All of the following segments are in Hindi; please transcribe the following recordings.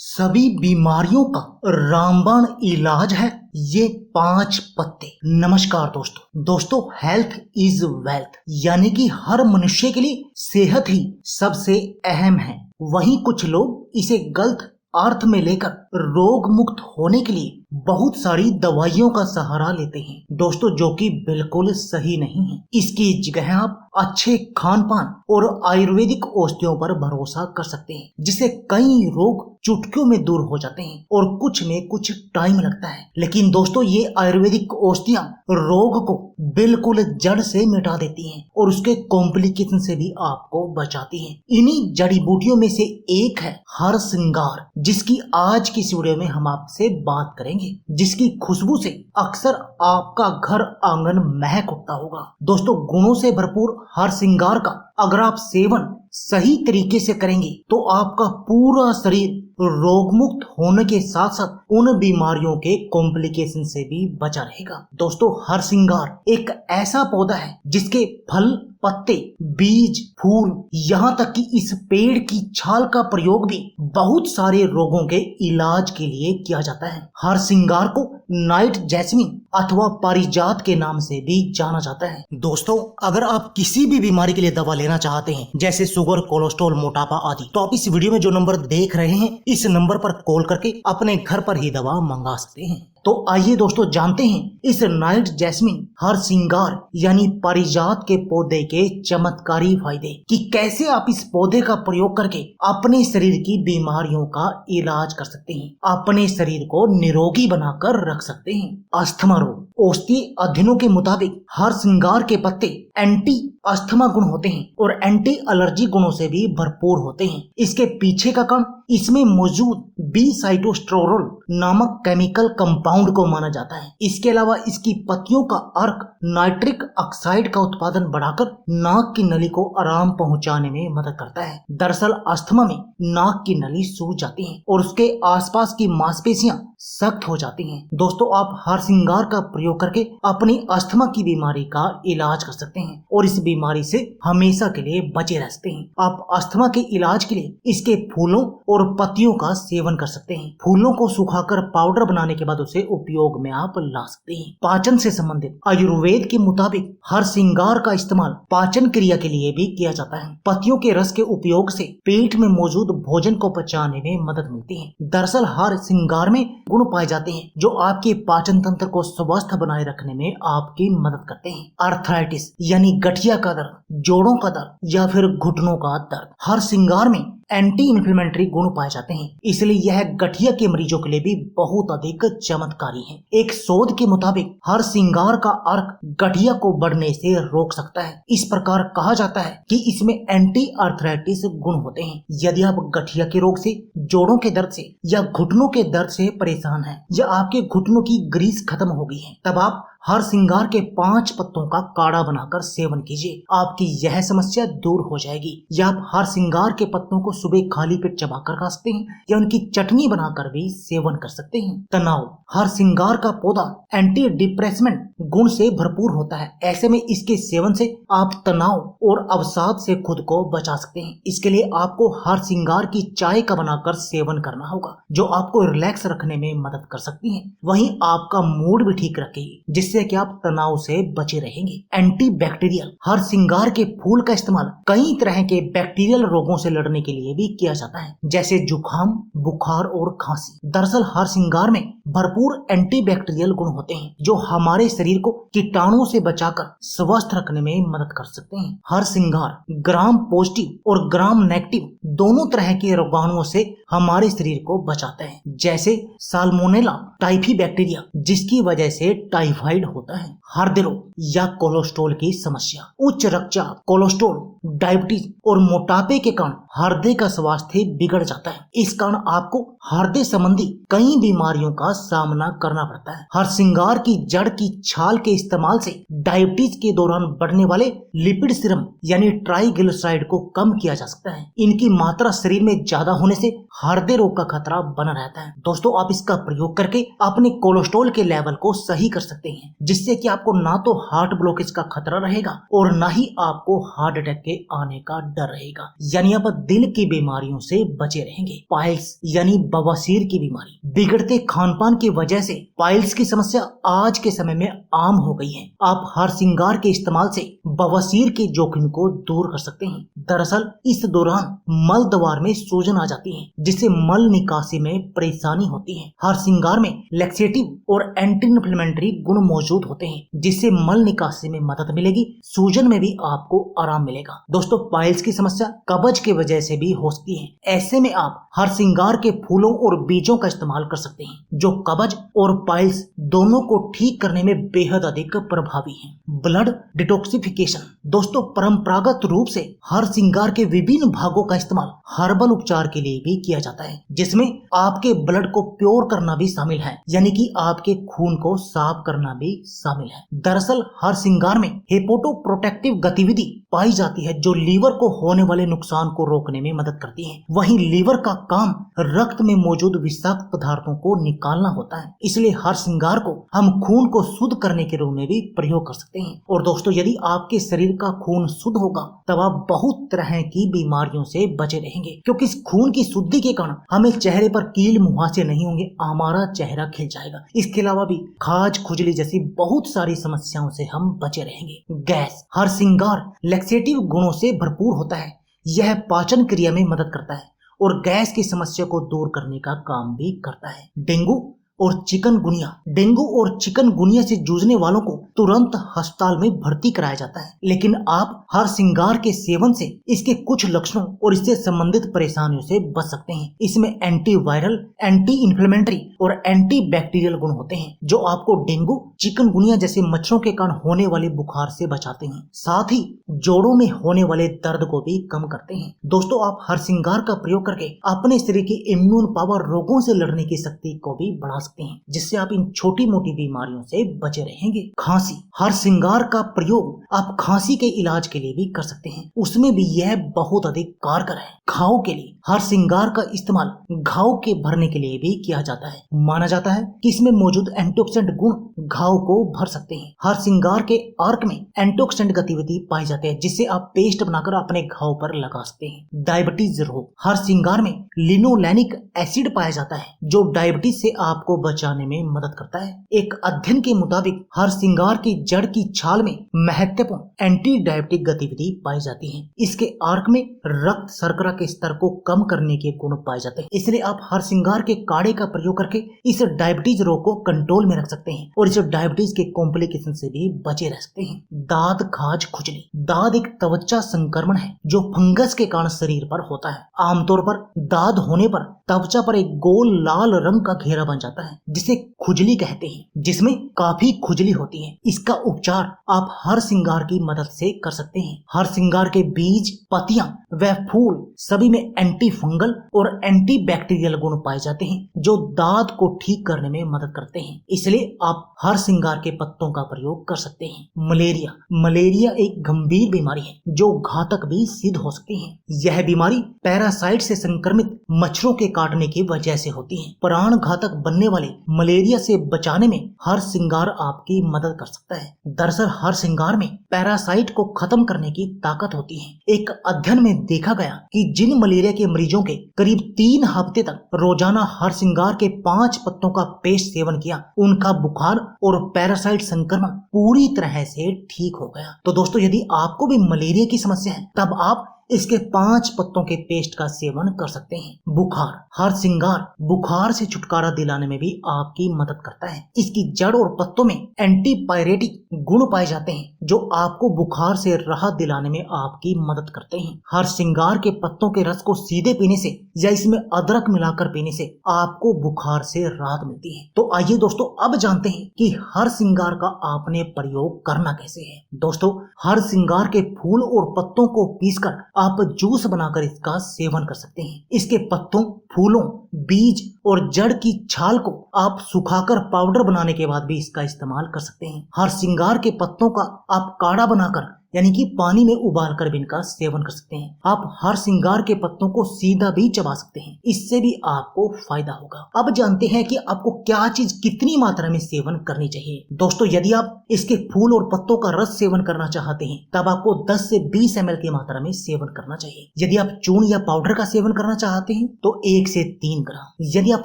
सभी बीमारियों का रामबाण इलाज है ये 5 पत्ते। नमस्कार दोस्तों, हेल्थ इज वेल्थ, यानी कि हर मनुष्य के लिए सेहत ही सबसे अहम है। वहीं कुछ लोग इसे गलत अर्थ में लेकर रोग मुक्त होने के लिए बहुत सारी दवाइयों का सहारा लेते हैं दोस्तों, जो कि बिल्कुल सही नहीं है। इसकी जगह आप अच्छे खान पान और आयुर्वेदिक औषधियों पर भरोसा कर सकते हैं, जिससे कई रोग चुटकियों में दूर हो जाते हैं और कुछ में कुछ टाइम लगता है। लेकिन दोस्तों, ये आयुर्वेदिक औषधियां रोग को बिल्कुल जड़ से मिटा देती हैं और उसके कॉम्प्लिकेशन से भी आपको बचाती हैं। इन्हीं जड़ी बूटियों में से एक है हरसिंगार, जिसकी आज की इस वीडियो में हम आपसे बात करेंगे, जिसकी खुशबू से अक्सर आपका घर आंगन महक उठता होगा। दोस्तों, गुणों से भरपूर हरसिंगार का अगर आप सेवन सही तरीके से करेंगे तो आपका पूरा शरीर रोग मुक्त होने के साथ साथ उन बीमारियों के कॉम्प्लिकेशन से भी बचा रहेगा। दोस्तों, हरसिंगार एक ऐसा पौधा है जिसके फल, पत्ते, बीज, फूल, यहाँ तक कि इस पेड़ की छाल का प्रयोग भी बहुत सारे रोगों के इलाज के लिए किया जाता है। हरसिंगार को नाइट जैस्मिन अथवा पारिजात के नाम से भी जाना जाता है। दोस्तों, अगर आप किसी भी बीमारी के लिए दवा लेना चाहते हैं, जैसे शुगर, कोलेस्ट्रॉल, मोटापा आदि, तो आप इस वीडियो में जो नंबर देख रहे हैं, इस नंबर पर कॉल करके अपने घर पर ही दवा मंगा सकते हैं। तो आइए दोस्तों, जानते हैं इस नाइट जैस्मिन हरसिंगार यानी पारिजात के पौधे के चमत्कारी फायदे, कि कैसे आप इस पौधे का प्रयोग करके अपने शरीर की बीमारियों का इलाज कर सकते हैं, अपने शरीर को निरोगी बनाकर रख सकते हैं। अस्थमा रोग, औषधीय अध्ययनों के मुताबिक हरसिंगार के पत्ते एंटी अस्थमा गुण होते हैं और एंटी एलर्जी गुणों से भी भरपूर होते हैं। इसके पीछे का कारण इसमें मौजूद बी-साइटोस्टेरोल नामक केमिकल कंपाउंड को माना जाता है। इसके अलावा इसकी पत्तियों का अर्क नाइट्रिक ऑक्साइड का उत्पादन बढ़ाकर नाक की नली को आराम पहुंचाने में मदद करता है। दरअसल अस्थमा में नाक की नली सूज जाती है और उसके आसपास की मांसपेशियां सख्त हो जाती हैं। दोस्तों, आप हरसिंगार का प्रयोग करके अपनी अस्थमा की बीमारी का इलाज कर सकते हैं और इस बीमारी से हमेशा के लिए बचे रह सकते हैं। आप अस्थमा के इलाज के लिए इसके फूलों और पत्तियों का सेवन कर सकते हैं। फूलों को सुखाकर पाउडर बनाने के बाद उसे उपयोग में आप ला सकते हैं। पाचन से संबंधित आयुर्वेद के मुताबिक हरसिंगार का इस्तेमाल पाचन क्रिया के लिए भी किया जाता है। पत्तियों के रस के उपयोग से पेट में मौजूद भोजन को पचाने में मदद मिलती है। दरअसल हरसिंगार में गुण पाए जाते हैं जो आपके पाचन तंत्र को स्वस्थ बनाए रखने में आपकी मदद करते हैं। आर्थराइटिस यानी गठिया का दर्द, जोड़ों का दर्द या फिर घुटनों का दर्द, हरसिंगार में एंटी इन्फ्लेमेटरी गुण पाए जाते हैं, इसलिए यह गठिया के मरीजों के लिए भी बहुत अधिक चमत्कारी है। एक शोध के मुताबिक हरसिंगार का अर्क गठिया को बढ़ने से रोक सकता है। इस प्रकार कहा जाता है कि इसमें एंटी आर्थराइटिस गुण होते हैं। यदि आप गठिया के रोग से, जोड़ों के दर्द से या घुटनों के दर्द से परेशान हैं, या आपके घुटनों की ग्रीस खत्म हो गई है, तब आप हरसिंगार के 5 पत्तों का काढ़ा बनाकर सेवन कीजिए। आपकी यह समस्या दूर हो जाएगी। या आप हरसिंगार के पत्तों को सुबह खाली पेट चबाकर खा सकते हैं या उनकी चटनी बनाकर भी सेवन कर सकते हैं। तनाव, हरसिंगार का पौधा एंटी डिप्रेसमेंट गुण से भरपूर होता है। ऐसे में इसके सेवन से आप तनाव और अवसाद से खुद को बचा सकते हैं। इसके लिए आपको हरसिंगार की चाय का बनाकर सेवन करना होगा, जो आपको रिलैक्स रखने में मदद कर सकती है। वहीं आपका मूड भी ठीक रखेगी, जिससे कि आप तनाव से बचे रहेंगे। एंटी बैक्टीरियल, हरसिंगार के फूल का इस्तेमाल कई तरह के बैक्टीरियल रोगों से लड़ने के लिए भी किया जाता है, जैसे जुकाम, बुखार और खांसी। दरअसल हरसिंगार में भरपूर एंटी बैक्टीरियल गुण होते हैं जो हमारे शरीर को कीटाणुओं से बचाकर स्वस्थ रखने में मदद कर सकते हैं। हरसिंगार ग्राम पॉजिटिव और ग्राम नेगेटिव दोनों तरह के रोगाणुओं से हमारे शरीर को बचाता है, जैसे साल्मोनेला टाइफी बैक्टीरिया, जिसकी वजह से टाइफाइड होता है। हृदय रोग या कोलेस्ट्रॉल की समस्या, उच्च रक्तचाप, कोलेस्ट्रॉल, डायबिटीज और मोटापे के कारण हृदय का स्वास्थ्य बिगड़ जाता है। इस कारण आपको हृदय संबंधी कई बीमारियों का सामना करना पड़ता है। हरसिंगार की जड़ की छाल के इस्तेमाल से डायबिटीज के दौरान बढ़ने वाले लिपिड सीरम यानी ट्राइग्लिसराइड को कम किया जा सकता है। इनकी मात्रा शरीर में ज्यादा होने से हृदय रोग का खतरा बना रहता है। दोस्तों, आप इसका प्रयोग करके अपने कोलेस्ट्रॉल के लेवल को सही कर सकते हैं, जिससे कि आपको ना तो हार्ट ब्लॉकेज का खतरा रहेगा और ना ही आपको हार्ट अटैक के आने का डर रहेगा। यानी आप दिल की बीमारियों से बचे रहेंगे। पाइल्स यानी बवासीर की बीमारी, बिगड़ते खान पान की वजह से पाइल्स की समस्या आज के समय में आम हो गई है। आप हर श्रृंगार के इस्तेमाल से बवासीर के जोखिम को दूर कर सकते हैं। दरअसल इस दौरान मल द्वार में सूजन आ जाती है, जिससे मल निकासी में परेशानी होती है। हर श्रृंगार में लैक्सेटिव और एंटी इन्फ्लेमेटरी गुण मौजूद होते हैं, जिससे मल निकासी में मदद मिलेगी, सूजन में भी आपको आराम मिलेगा। दोस्तों, पाइल्स की समस्या कब्ज की वजह से भी हो सकती है। ऐसे में आप हर श्रृंगार के फूलों और बीजों का इस्तेमाल कर सकते हैं, जो कब्ज और पाइल्स दोनों को ठीक करने में बेहद अधिक प्रभावी हैं। ब्लड डिटॉक्सिफिकेशन, दोस्तों परंपरागत रूप से हर श्रृंगार के विभिन्न भागों का इस्तेमाल हर्बल उपचार के लिए भी किया जाता है, जिसमें आपके ब्लड को प्योर करना भी शामिल है, यानी कि आपके खून को साफ करना भी शामिल है। दरअसल हर श्रृंगार में हेपेटोप्रोटेक्टिव गतिविधि पाई जाती है, जो लीवर को होने वाले नुकसान को रोकने में मदद करती है। वहीं लीवर का काम रक्त में मौजूद विषाक्त पदार्थों को निकालना होता है, इसलिए हर श्रृंगार को हम खून को शुद्ध करने के रूप में भी प्रयोग कर सकते हैं। और दोस्तों, यदि आपके शरीर का खून शुद्ध होगा तब आप बहुत तरह की बीमारियों से बचे रहेंगे, क्योंकि इस खून की शुद्धि के कारण हमें चेहरे पर कील मुहासे नहीं होंगे, हमारा चेहरा खिल जाएगा। इसके अलावा भी खाज खुजली जैसी बहुत सारी समस्याओं से हम बचे रहेंगे। गैस, हर श्रृंगार लैक्सेटिव गुणों से भरपूर होता है। यह पाचन क्रिया में मदद करता है और गैस की समस्या को दूर करने का काम भी करता है। डेंगू और चिकनगुनिया, डेंगू और चिकनगुनिया से जूझने वालों को तुरंत अस्पताल में भर्ती कराया जाता है, लेकिन आप हर श्रृंगार के सेवन से इसके कुछ लक्षणों और इससे संबंधित परेशानियों से बच सकते हैं। इसमें एंटीवायरल, एंटी इन्फ्लेमेटरी और एंटी बैक्टीरियल गुण होते हैं, जो आपको डेंगू, चिकनगुनिया जैसे मच्छरों के कारण होने वाले बुखार से बचाते हैं। साथ ही जोड़ों में होने वाले दर्द को भी कम करते हैं। दोस्तों, आप हर श्रृंगार का प्रयोग करके अपने शरीर की इम्यून पावर, रोगों से लड़ने की शक्ति को भी बढ़ा सकते हैं, जिससे आप इन छोटी मोटी बीमारियों से बचे रहेंगे। खांसी, हर श्रृंगार का प्रयोग आप खांसी के इलाज के लिए भी कर सकते हैं, उसमें भी यह बहुत अधिक कारगर है। घाव के लिए हर श्रृंगार का इस्तेमाल घाव के भरने के लिए भी किया जाता है। माना जाता है कि इसमें मौजूद एंटीऑक्सीडेंट गुण घाव को भर सकते हैं। हर श्रृंगार के अर्क में एंटीऑक्सीडेंट गतिविधि पाई जाती है, जिससे आप पेस्ट बनाकर अपने घाव पर लगा सकते हैं। डायबिटीज रोग, हर श्रृंगार में लिनोलेनिक एसिड पाया जाता है, जो डायबिटीज से आपको बचाने में मदद करता है। एक अध्ययन के मुताबिक हर श्रृंगार की जड़ की छाल में महत्वपूर्ण एंटी डायबिटिक गतिविधि पाई जाती है। इसके अर्क में रक्त शर्करा के स्तर को कम करने के गुण पाए जाते हैं, इसलिए आप हर श्रृंगार के काढ़े का प्रयोग करके इस डायबिटीज रोग को कंट्रोल में रख सकते हैं और इस डायबिटीज के कॉम्प्लिकेशन से भी बचे रह सकते हैं। दाद, खाज, खुजली, दाद एक त्वचा संक्रमण है जो फंगस के कारण शरीर पर होता है। आमतौर पर दाद होने पर त्वचा पर एक गोल लाल रंग का घेरा बन जाता है, जिसे खुजली कहते हैं, जिसमें काफी खुजली होती है। इसका उपचार आप हर श्रृंगार की मदद से कर सकते हैं। हर श्रृंगार के बीज, पत्तियां व फूल सभी में एंटी फंगल और एंटी बैक्टीरियल गुण पाए जाते हैं, जो दाद को ठीक करने में मदद करते हैं, इसलिए आप हर श्रृंगार के पत्तों का प्रयोग कर सकते हैं। मलेरिया, मलेरिया एक गंभीर बीमारी है जो घातक भी सिद्ध हो सकती है। यह बीमारी पैरासाइट से संक्रमित मच्छरों के काटने की वजह से होती है। प्राण घातक बनने वाले मलेरिया से बचाने में हर श्रृंगार आपकी मदद कर सकता है। दरअसल हर श्रृंगार में पैरासाइट को खत्म करने की ताकत होती है। एक अध्ययन में देखा गया कि जिन मलेरिया के मरीजों के करीब 3 हफ्ते तक रोजाना हर श्रृंगार के 5 पत्तों का पेस्ट सेवन किया, उनका बुखार और पैरासाइट संक्रमण पूरी तरह से ठीक हो गया। तो दोस्तों, यदि आपको भी मलेरिया की समस्या है तब आप इसके 5 पत्तों के पेस्ट का सेवन कर सकते हैं। बुखार, हर श्रृंगार बुखार से छुटकारा दिलाने में भी आपकी मदद करता है। इसकी जड़ और पत्तों में एंटीपायरेटिक गुण पाए जाते हैं, जो आपको बुखार से राहत दिलाने में आपकी मदद करते हैं। हर श्रृंगार के पत्तों के रस को सीधे पीने से या इसमें अदरक मिलाकर पीने से आपको बुखार से राहत मिलती है। तो आइए दोस्तों, अब जानते हैं कि हर श्रृंगार का आपने प्रयोग करना कैसे है। दोस्तों, हर श्रृंगार के फूल और पत्तों को पीसकर आप जूस बनाकर इसका सेवन कर सकते हैं। इसके पत्तों, फूलों, बीज और जड़ की छाल को आप सुखाकर पाउडर बनाने के बाद भी इसका इस्तेमाल कर सकते हैं। हर श्रृंगार के पत्तों का आप काढ़ा बनाकर यानी कि पानी में उबाल कर भी इनका सेवन कर सकते हैं। आप हर सिंगार के पत्तों को सीधा भी चबा सकते हैं, इससे भी आपको फायदा होगा। अब जानते हैं कि आपको क्या चीज कितनी मात्रा में सेवन करनी चाहिए। दोस्तों, यदि आप इसके फूल और पत्तों का रस सेवन करना चाहते हैं तब आपको 10 से 20 ml की मात्रा में सेवन करना चाहिए। यदि आप चूर्ण या पाउडर का सेवन करना चाहते हैं तो 1 से 3 ग्राम। यदि आप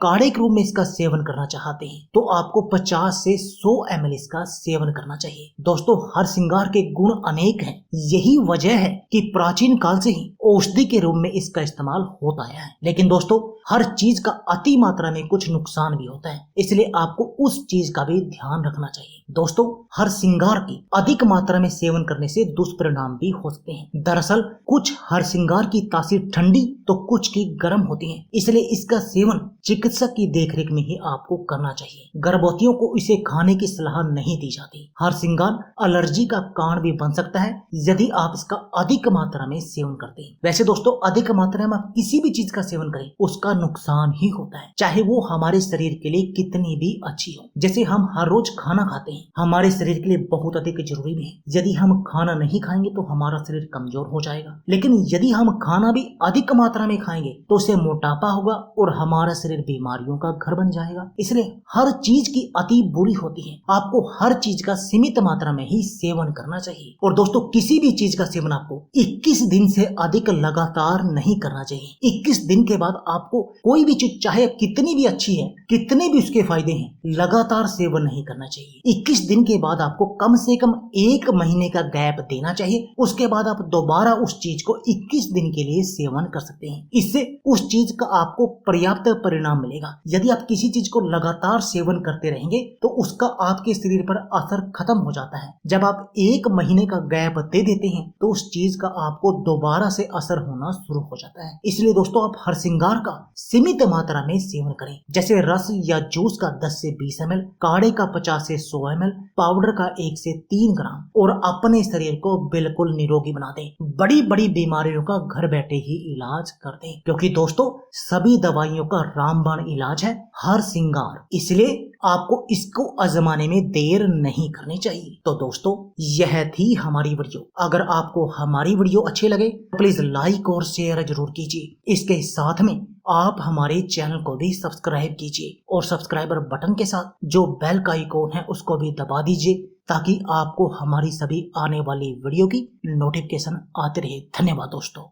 काढ़े के रूप में इसका सेवन करना चाहते हैं तो आपको 50 से 100 ml इसका सेवन करना चाहिए। दोस्तों, हर श्रृंगार के गुण अनेक हैं। यही वजह है कि प्राचीन काल से ही औषधि के रूप में इसका इस्तेमाल होता आया है। लेकिन दोस्तों, हर चीज का अति मात्रा में कुछ नुकसान भी होता है, इसलिए आपको उस चीज का भी ध्यान रखना चाहिए। दोस्तों, हर श्रृंगार की अधिक मात्रा में सेवन करने से दुष्परिणाम भी हो सकते हैं। दरअसल कुछ हर श्रृंगार की तासीर ठंडी तो कुछ की गर्म होती है, इसलिए इसका सेवन चिकित्सक की देखरेख में ही आपको करना चाहिए। गर्भवतियों को इसे खाने की सलाह नहीं दी जाती। हर श्रृंगार एलर्जी का कारण भी बन सकता है यदि आप इसका अधिक मात्रा में सेवन करते हैं। वैसे दोस्तों, अधिक मात्रा में आप किसी भी चीज का सेवन करें उसका नुकसान ही होता है, चाहे वो हमारे शरीर के लिए कितनी भी अच्छी हो। जैसे हम हर रोज खाना खाते हैं, हमारे शरीर के लिए बहुत अधिक जरूरी भी है। यदि हम खाना नहीं खाएंगे तो हमारा शरीर कमजोर हो जाएगा, लेकिन यदि हम खाना भी अधिक मात्रा में खाएंगे तो उससे मोटापा होगा और हमारा शरीर बीमारियों का घर बन जाएगा। इसलिए हर चीज की अति बुरी होती है। आपको हर चीज का सीमित मात्रा में ही सेवन करना चाहिए। और दोस्तों, किसी भी चीज का सेवन आपको 21 दिन से अधिक लगातार नहीं करना चाहिए। 21 दिन के बाद आपको कोई भी चीज, चाहे कितनी भी अच्छी है, कितने भी उसके फायदे हैं, लगातार सेवन नहीं करना चाहिए। 21 दिन के बाद आपको कम से कम 1 महीने का गैप देना चाहिए। उसके बाद आप दोबारा उस चीज को 21 दिन के लिए सेवन कर सकते हैं। इससे उस चीज का आपको पर्याप्त परिणाम मिलेगा। यदि आप किसी चीज को लगातार सेवन करते रहेंगे तो उसका आपके शरीर पर असर खत्म हो जाता है। जब आप 1 महीने का गैप दे देते हैं तो उस चीज का आपको दोबारा से असर होना शुरू हो जाता है। इसलिए दोस्तों, आप हर श्रृंगार का सीमित मात्रा में सेवन करें। जैसे रस या जूस का 10 से 20 ml, काढ़े का 50 से 100 ml, पाउडर का 1 से 3 ग्राम, और अपने शरीर को बिल्कुल निरोगी बना दें। बड़ी बड़ी बीमारियों का घर बैठे ही इलाज कर दें, क्योंकि दोस्तों, सभी दवाइयों का रामबाण इलाज है हर श्रृंगार। इसलिए आपको इसको आजमाने में देर नहीं करनी चाहिए। तो दोस्तों, यह थी हमारी वीडियो। अगर आपको हमारी वीडियो अच्छी लगे तो प्लीज लाइक और शेयर जरूर कीजिए। इसके साथ में आप हमारे चैनल को भी सब्सक्राइब कीजिए और सब्सक्राइबर बटन के साथ जो बेल का आइकॉन है उसको भी दबा दीजिए, ताकि आपको हमारी सभी आने वाली वीडियो की नोटिफिकेशन आते रहे। धन्यवाद दोस्तों।